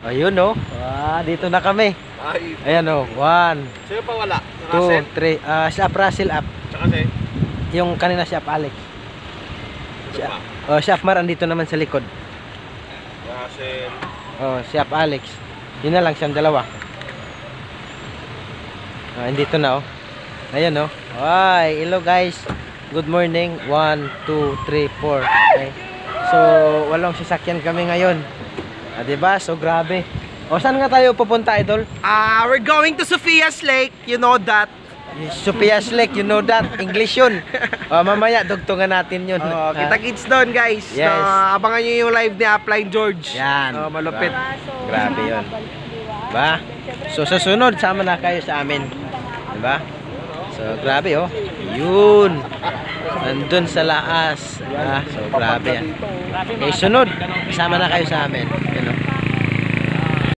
Ayun oh. Dito na kami. Ay, Ayan oh. 1, sino pa wala? 2, 3. Si Ap Russell up. Tsaka si? Yung kanina si Ap Alex. Ano pa? Si Ap Mar andito naman sa likod. Russell. Si Ap Alex. Yun na lang siyang dalawa. Andito na oh. Ayan oh. Hi, hello guys. Good morning. 1, 2, 3, 4. Okay. So, walong sasakyan kami ngayon. Diba? So, grabe. Saan nga tayo pupunta, idol? We're going to Sophia's Lake. You know that. Sophia's Lake, you know that. English yun. Mamaya, dugtungan natin yun. Kita-kits doon, guys. Yes. Abangan nyo yung live ni Upline George. Yan. Malupit. Grabe yun. Diba? So, susunod, sama na kayo sa amin. Diba? So, grabe oh. Yun. Nandun sa laas. So, grabe yan. Okay, sunod. Sama na kayo sa amin.